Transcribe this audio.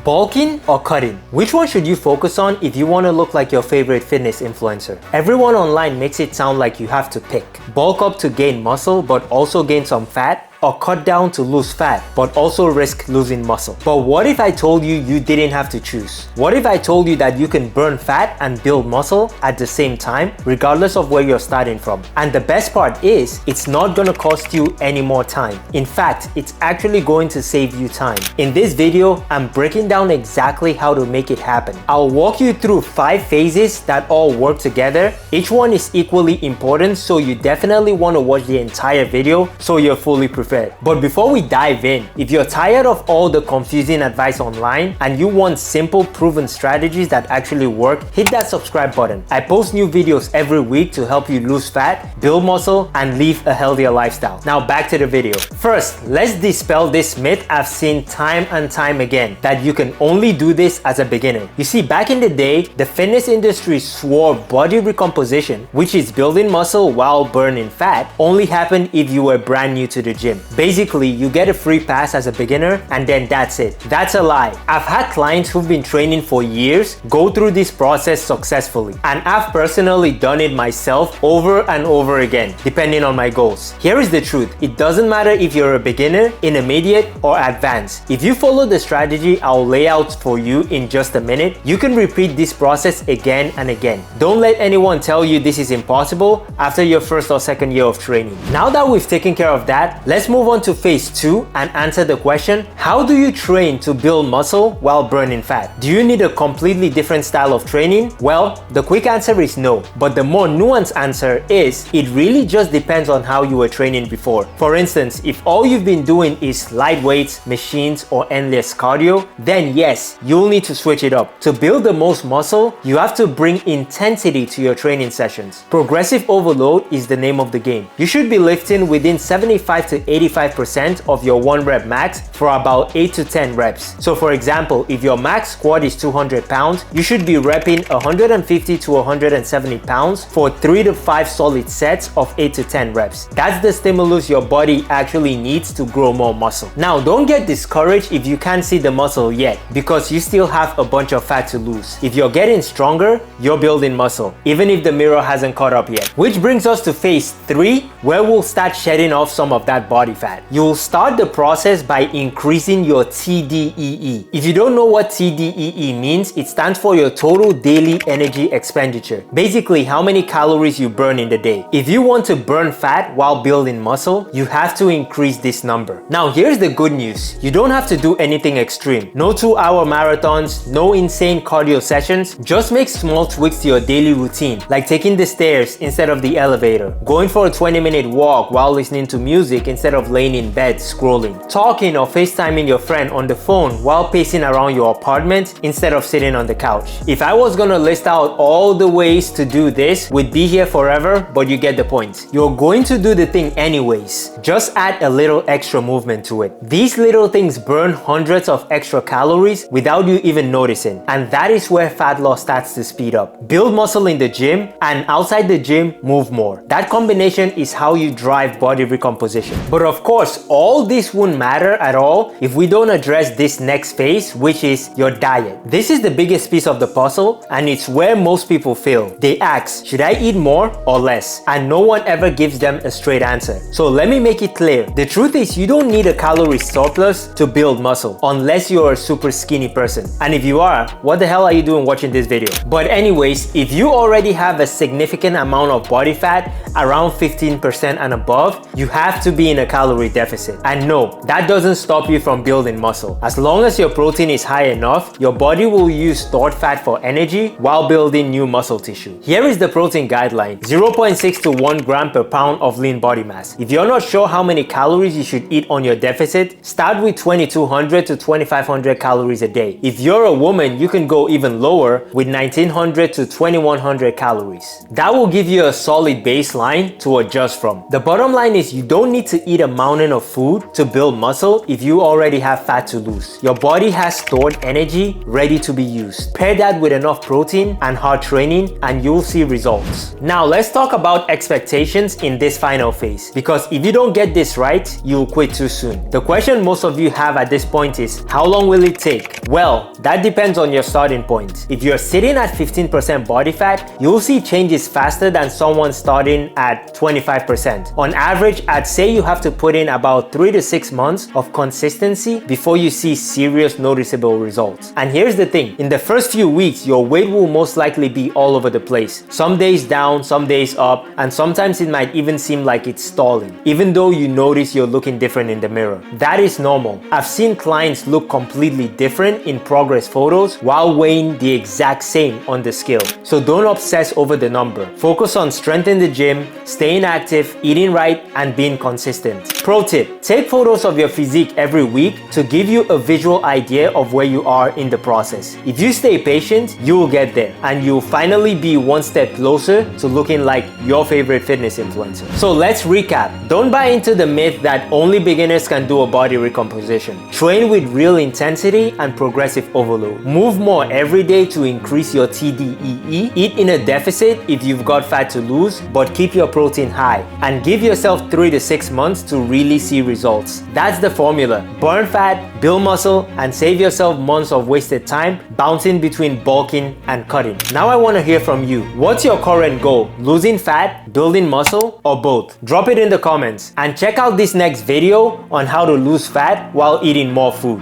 Bulking or cutting? Which one should you focus on if you want to look like your favorite fitness influencer? Everyone online makes it sound like you have to pick. Bulk up to gain muscle but also gain some fat, or cut down to lose fat but also risk losing muscle. But what if I told you you didn't have to choose? What if I told you that you can burn fat and build muscle at the same time, regardless of where you're starting from? And the best part is, it's not gonna cost you any more time. In fact, it's actually going to save you time. In this video, I'm breaking down exactly how to make it happen. I'll walk you through 5 phases that all work together. Each one is equally important, so you definitely want to watch the entire video so you're fully prepared. But before we dive in, if you're tired of all the confusing advice online and you want simple, proven strategies that actually work, hit that subscribe button. I post new videos every week to help you lose fat, build muscle, and live a healthier lifestyle. Now back to the video. First, let's dispel this myth I've seen time and time again, that you can only do this as a beginner. You see, back in the day, the fitness industry swore body recomposition, which is building muscle while burning fat, only happened if you were brand new to the gym. Basically, you get a free pass as a beginner and then that's it. That's a lie. I've had clients who've been training for years go through this process successfully, and I've personally done it myself over and over again, depending on my goals. Here is the truth. It doesn't matter if you're a beginner, intermediate, or advanced. If you follow the strategy I'll lay out for you in just a minute, you can repeat this process again and again. Don't let anyone tell you this is impossible after your first or second year of training. Now that we've taken care of that, let's move on to phase 2 and answer the question, how do you train to build muscle while burning fat? Do you need a completely different style of training? Well, the quick answer is no, but the more nuanced answer is, it really just depends on how you were training before. For instance, if all you've been doing is light weights, machines, or endless cardio, then yes, you'll need to switch it up. To build the most muscle, you have to bring intensity to your training sessions. Progressive overload is the name of the game. You should be lifting within 75 to 85% of your 1 rep max for about 8 to 10 reps. So for example, if your max squat is 200 pounds, you should be repping 150 to 170 pounds for 3 to 5 solid sets of 8 to 10 reps. That's the stimulus your body actually needs to grow more muscle. Now, don't get discouraged if you can't see the muscle yet, because you still have a bunch of fat to lose. If you're getting stronger, you're building muscle, even if the mirror hasn't caught up yet. Which brings us to phase 3, where we'll start shedding off some of that body fat. You'll start the process by increasing your TDEE. If you don't know what TDEE means, it stands for your total daily energy expenditure. Basically, how many calories you burn in the day. If you want to burn fat while building muscle, you have to increase this number. Now, here's the good news. You don't have to do anything extreme. No 2-hour marathons, no insane cardio sessions. Just make small tweaks to your daily routine, like taking the stairs instead of the elevator, going for a 20-minute walk while listening to music instead of laying in bed scrolling, talking or FaceTiming your friend on the phone while pacing around your apartment instead of sitting on the couch. If I was gonna list out all the ways to do this, we'd be here forever, but you get the point. You're going to do the thing anyways. Just add a little extra movement to it. These little things burn hundreds of extra calories without you even noticing, and that is where fat loss starts to speed up. Build muscle in the gym, and outside the gym, move more. That combination is how you drive body recomposition. But of course, all this won't matter at all if we don't address this next phase, which is your diet. This is the biggest piece of the puzzle, and it's where most people fail. They ask, should I eat more or less? And no one ever gives them a straight answer. So let me make it clear. The truth is, you don't need a calorie surplus to build muscle, unless you're a super skinny person. And if you are, what the hell are you doing watching this video? But anyways, if you already have a significant amount of body fat, around 15% and above, you have to be in a calorie deficit. And no, that doesn't stop you from building muscle. As long as your protein is high enough, your body will use stored fat for energy while building new muscle tissue. Here is the protein guideline: 0.6 to 1 gram per pound of lean body mass. If you're not sure how many calories you should eat on your deficit, start with 2200 to 2500 calories a day. If you're a woman, you can go even lower with 1900 to 2100 calories. That will give you a solid baseline to adjust from. The bottom line is, you don't need to eat eat a mountain of food to build muscle if you already have fat to lose. Your body has stored energy ready to be used. Pair that with enough protein and hard training and you'll see results. Now let's talk about expectations in this final phase, because if you don't get this right, you'll quit too soon. The question most of you have at this point is, how long will it take? Well, that depends on your starting point. If you're sitting at 15% body fat, you'll see changes faster than someone starting at 25%. On average, I'd say you have to put in about 3 to 6 months of consistency before you see serious noticeable results. And here's the thing, in the first few weeks, your weight will most likely be all over the place. Some days down, some days up, and sometimes it might even seem like it's stalling, even though you notice you're looking different in the mirror. That is normal. I've seen clients look completely different in progress photos while weighing the exact same on the scale. So don't obsess over the number. Focus on strength in the gym, staying active, eating right, and being consistent. Pro tip, take photos of your physique every week to give you a visual idea of where you are in the process. If you stay patient, you will get there, and you'll finally be one step closer to looking like your favorite fitness influencer. So let's recap. Don't buy into the myth that only beginners can do a body recomposition. Train with real intensity and progressive overload. Move more every day to increase your TDEE. Eat in a deficit if you've got fat to lose, but keep your protein high. And give yourself 3 to 6 months to really see results. That's the formula. Burn fat, build muscle, and save yourself months of wasted time bouncing between bulking and cutting. Now I want to hear from you. What's your current goal? Losing fat, building muscle, or both? Drop it in the comments. And check out this next video on how to lose fat while eating more food.